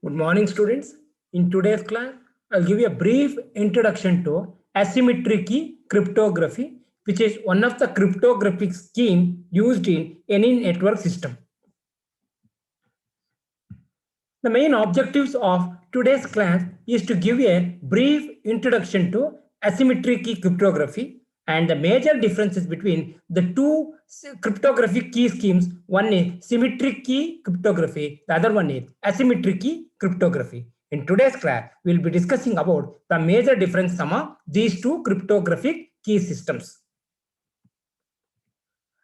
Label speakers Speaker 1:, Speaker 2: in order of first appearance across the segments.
Speaker 1: Good morning, students. In today's class, I'll give you a brief introduction to asymmetric key cryptography, which is one of the cryptographic scheme used in any network system. The main objectives of today's class is to give a brief introduction to asymmetric key cryptography and the major differences between the two cryptographic key schemes. One is symmetric key cryptography, the other one is asymmetric key cryptography. In today's class, we'll be discussing about the major difference among these two cryptographic key systems.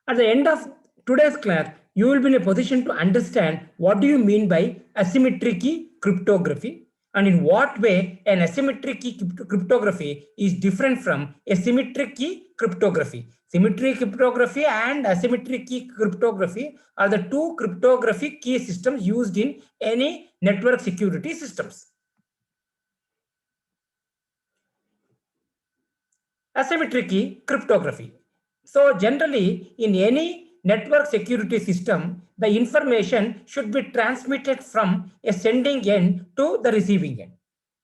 Speaker 1: At the end of today's class, you will be in a position to understand what do you mean by asymmetric key cryptography and in what way an asymmetric key cryptography is different from a symmetric key cryptography. Symmetric cryptography and asymmetric key cryptography are the two cryptographic key systems used in any network security systems. Asymmetric key cryptography. So generally, in any network security system, the information should be transmitted from a sending end to the receiving end.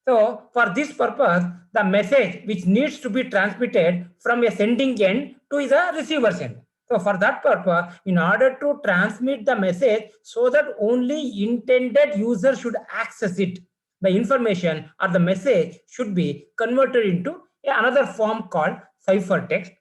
Speaker 1: So for this purpose, the message which needs to be transmitted from a sending end to the receiver's end. So for that purpose, in order to transmit the message so that only intended user should access it, the information or the message should be converted into another form called ciphertext.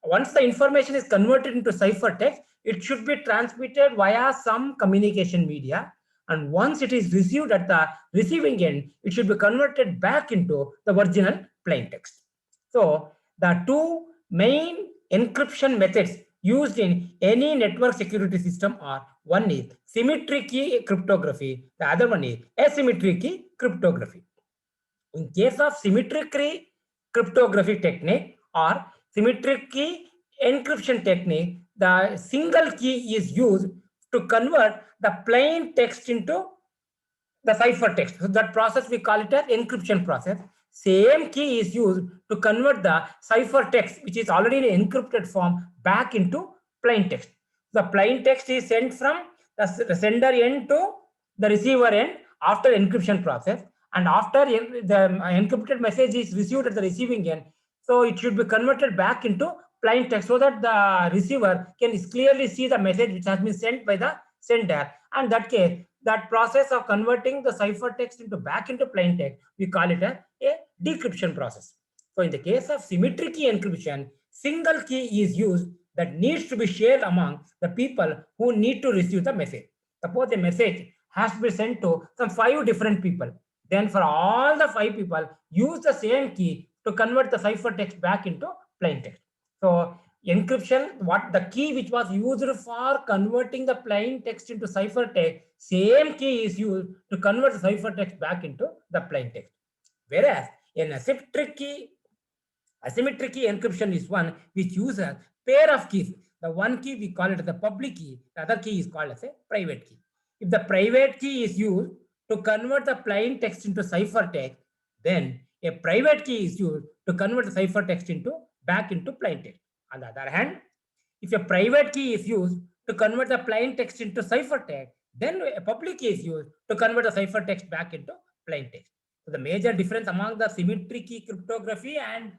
Speaker 1: Once the information is converted into ciphertext, it should be transmitted via some communication media. And once it is received at the receiving end, it should be converted back into the original plain text. So the two main encryption methods used in any network security system are: one is symmetric key cryptography, the other one is asymmetric key cryptography. In case of symmetric key cryptography technique or symmetric key encryption technique, the single key is used to convert the plain text into the ciphertext. So that process we call it as encryption process. Same key is used to convert the ciphertext, which is already in encrypted form, back into plain text. The plain text is sent from the sender end to the receiver end after encryption process, and after the encrypted message is received at the receiving end, so it should be converted back into plain text so that the receiver can clearly see the message which has been sent by the sender. And that case, that process of converting the ciphertext into back into plain text, we call it a decryption process. So in the case of symmetric key encryption, single key is used that needs to be shared among the people who need to receive the message. Suppose a message has to be sent to some 5 different people. Then for all the 5 people, use the same key to convert the ciphertext back into plain text. So encryption, what the key which was used for converting the plain text into ciphertext, same key is used to convert the ciphertext back into the plain text. Whereas an asymmetric key encryption is one which uses pair of keys. The one key we call it the public key, the other key is called as a private key. If the private key is used to convert the plain text into ciphertext, then a private key is used to convert the ciphertext back into plain text. On the other hand, if a private key is used to convert the plain text into ciphertext, then a public key is used to convert the ciphertext back into plain text. So the major difference among the symmetric key cryptography and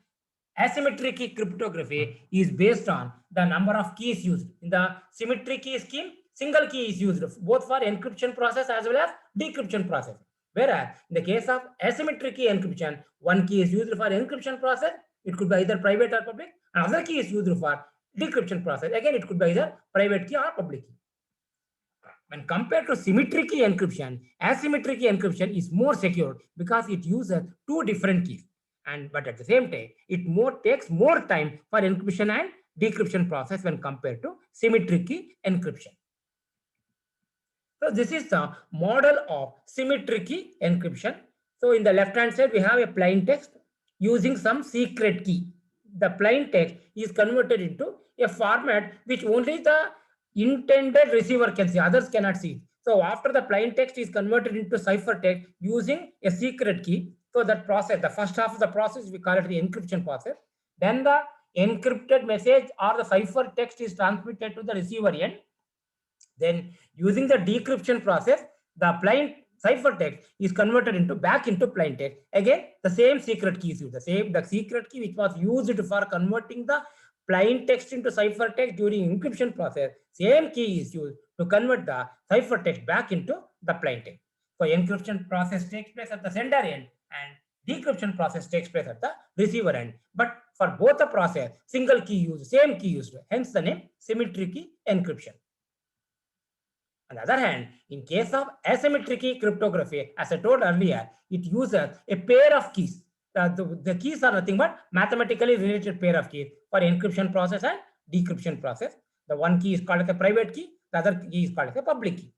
Speaker 1: asymmetric key cryptography is based on the number of keys used. In the symmetric key scheme, single key is used both for encryption process as well as decryption process. Whereas in the case of asymmetric key encryption, one key is used for encryption process. It could be either private or public. Another key is used for decryption process. Again, it could be either private key or public key. When compared to symmetric key encryption, asymmetric key encryption is more secure because it uses 2 different keys. But at the same time, it takes more time for encryption and decryption process when compared to symmetric key encryption. So this is the model of symmetric key encryption. So in the left hand side, we have a plain text using some secret key. The plain text is converted into a format which only the intended receiver can see, others cannot see. So after the plain text is converted into ciphertext using a secret key, so that process, the first half of the process, we call it the encryption process. Then the encrypted message or the ciphertext is transmitted to the receiver end. Then using the decryption process, the plain ciphertext is converted into back into plain text. Again, the same secret key is used. The secret key which was used for converting the plain text into ciphertext during encryption process, same key is used to convert the ciphertext back into the plain text. So encryption process takes place at the sender end and decryption process takes place at the receiver end. But for both the process, single key used, same key used. Hence the name symmetric key encryption. On the other hand, in case of asymmetric key cryptography, as I told earlier, it uses a pair of keys. The keys are nothing but mathematically related pair of keys for encryption process and decryption process. The one key is called as a private key, the other key is called as a public key.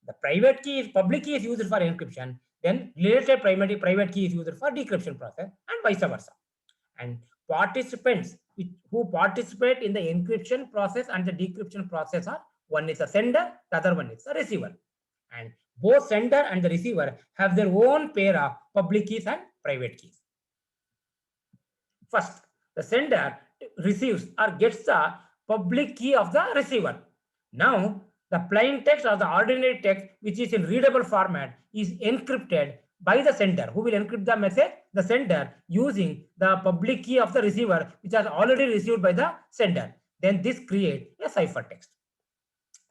Speaker 1: The public key is used for encryption, then related private key is used for decryption process, and vice versa. And participants who participate in the encryption process and the decryption process are, one is a sender, the other one is a receiver. And both sender and the receiver have their own pair of public keys and private keys. First, the sender receives or gets the public key of the receiver. Now, the plain text or the ordinary text, which is in readable format, is encrypted by the sender, who will encrypt the message, the sender, using the public key of the receiver, which is already received by the sender. Then this creates a ciphertext.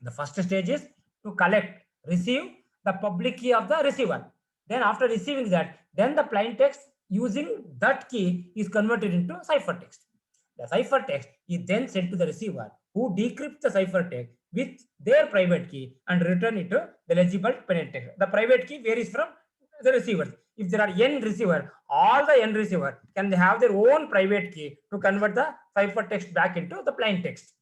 Speaker 1: The first stage is to collect, receive the public key of the receiver. Then after receiving that, then the plain text using that key is converted into ciphertext. The ciphertext is then sent to the receiver, who decrypts the ciphertext with their private key and return it to the legible plain text. The private key varies from the receivers. If there are n receiver, all the n receiver can have their own private key to convert the ciphertext back into the plain text.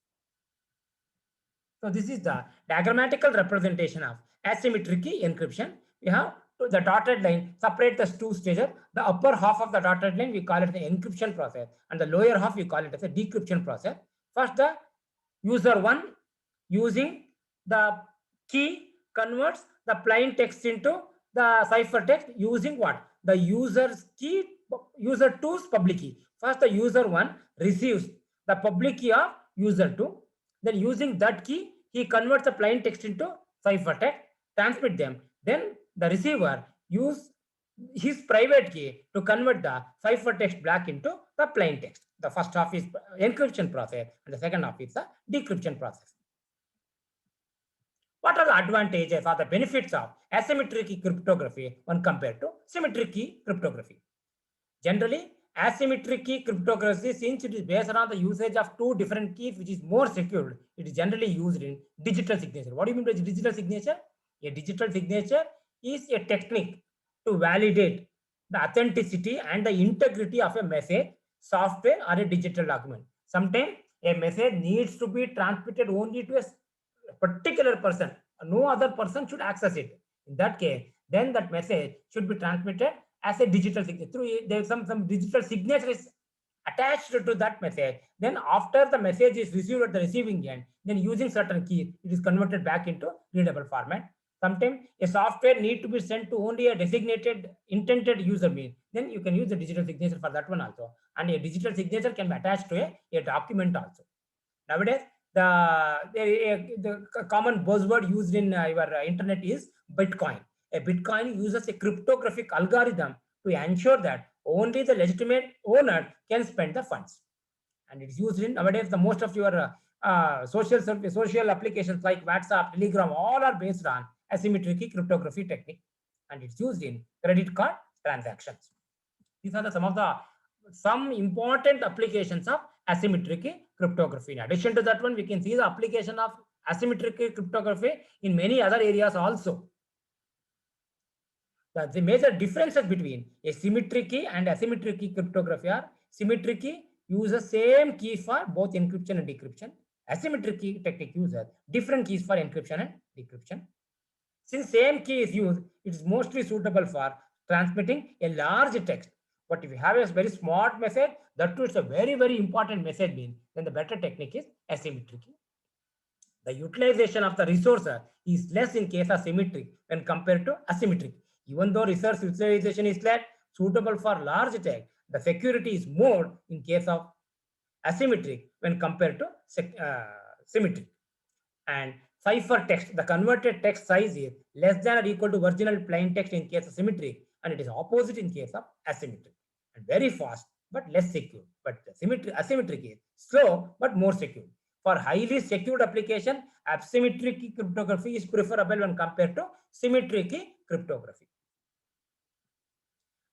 Speaker 1: So this is the diagrammatical representation of asymmetric key encryption. We have the dotted line separate the two stages. The upper half of the dotted line we call it the encryption process, and the lower half we call it as a decryption process. First, the user one using the key converts the plain text into the ciphertext using what? The user's key, user 2's public key. First, the user one receives the public key of user 2. Then using that key, he converts the plain text into ciphertext, transmit them. Then the receiver uses his private key to convert the ciphertext back into the plain text. The first half is encryption process and the second half is the decryption process. What are the advantages or the benefits of asymmetric key cryptography when compared to symmetric key cryptography? Generally, asymmetric key cryptography, since it is based on the usage of two different keys, which is more secured, it is generally used in digital signature. What do you mean by digital signature? A digital signature is a technique to validate the authenticity and the integrity of a message, software, or a digital document. Sometimes a message needs to be transmitted only to a particular person. No other person should access it. In that case, then that message should be transmitted as a digital signature. Through there's some digital signature is attached to that message. Then after the message is received at the receiving end, then using certain keys, it is converted back into readable format. Sometimes a software need to be sent to only a designated intended user mean. Then you can use the digital signature for that one also. And a digital signature can be attached to a document also. Nowadays, the common buzzword used in your internet is Bitcoin. A Bitcoin uses a cryptographic algorithm to ensure that only the legitimate owner can spend the funds. And it's used in nowadays, the most of your social applications like WhatsApp, Telegram, all are based on asymmetric cryptography technique. And it's used in credit card transactions. These are some important applications of asymmetric cryptography. In addition to that one, we can see the application of asymmetric cryptography in many other areas also. The major differences between a symmetric key and asymmetric key cryptography are: symmetric key uses same key for both encryption and decryption. Asymmetric key technique uses different keys for encryption and decryption. Since same key is used, it is mostly suitable for transmitting a large text. But if you have a very smart message, that too is a very, very important message being, then the better technique is asymmetric. The utilization of the resource is less in case of symmetric when compared to asymmetric. Even though resource utilization is less, suitable for large text, the security is more in case of asymmetric when compared to symmetric. And ciphertext, the converted text size is less than or equal to original plain text in case of symmetric, and it is opposite in case of asymmetric. And very fast but less secure. But asymmetric is slow but more secure. For highly secured application, asymmetric key cryptography is preferable when compared to symmetric key cryptography.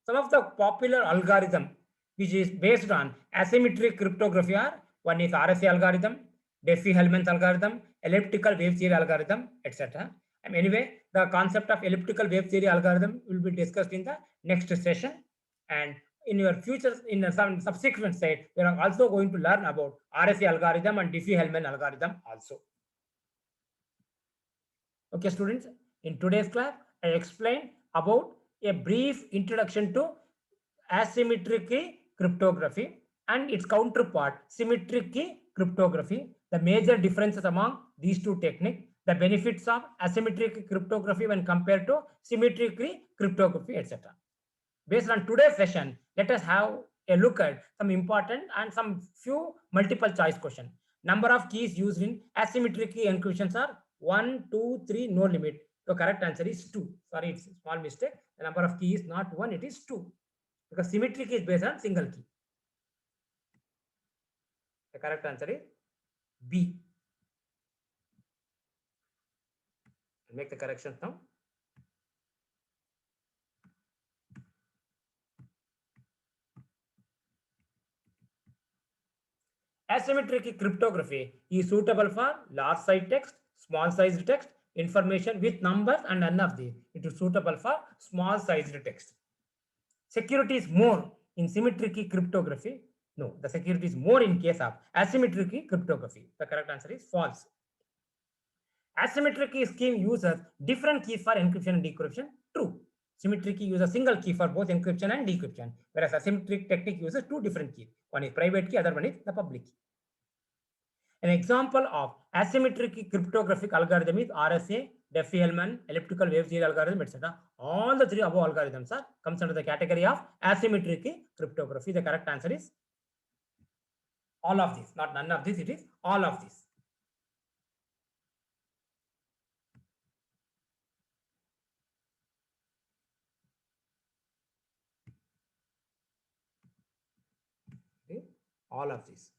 Speaker 1: Some of the popular algorithm which is based on asymmetric cryptography are: one is RSA algorithm, Diffie-Hellman algorithm, elliptical wave theory algorithm, etc. And anyway, the concept of elliptical wave theory algorithm will be discussed in the next session. And in your future, in some subsequent slide, we are also going to learn about RSA algorithm and Diffie-Hellman algorithm also. Okay, students, in today's class, I explained about a brief introduction to asymmetric key cryptography and its counterpart, symmetric key cryptography, the major differences among these two techniques, the benefits of asymmetric cryptography when compared to symmetric key cryptography, etc. Based on today's session, let us have a look at some important and some few multiple choice questions. Number of keys used in asymmetric key encryptions are 1, 2, 3, no limit. The correct answer is 2. Sorry, it's a small mistake. The number of keys is not 1, it is 2. Because symmetric is based on single key. The correct answer is B. I'll make the corrections now. Asymmetric cryptography is suitable for large size text, small sized text, information with numbers, and none of these. It is suitable for small sized text. Security is more in symmetric cryptography. No, the security is more in case of asymmetric cryptography. The correct answer is false. Asymmetric key scheme uses different keys for encryption and decryption. True. Symmetric key uses a single key for both encryption and decryption, whereas asymmetric technique uses two different keys. One is private key, other one is the public key. An example of asymmetric cryptographic algorithm is RSA, Diffie-Hellman, elliptical wave theory algorithm, etc. All the three above algorithms are comes under the category of asymmetric cryptography. The correct answer is all of these, not none of this. It is all of these. Okay? All of these.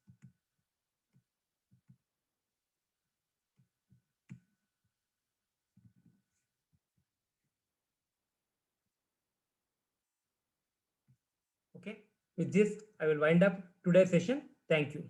Speaker 1: Okay. With this, I will wind up today's session. Thank you.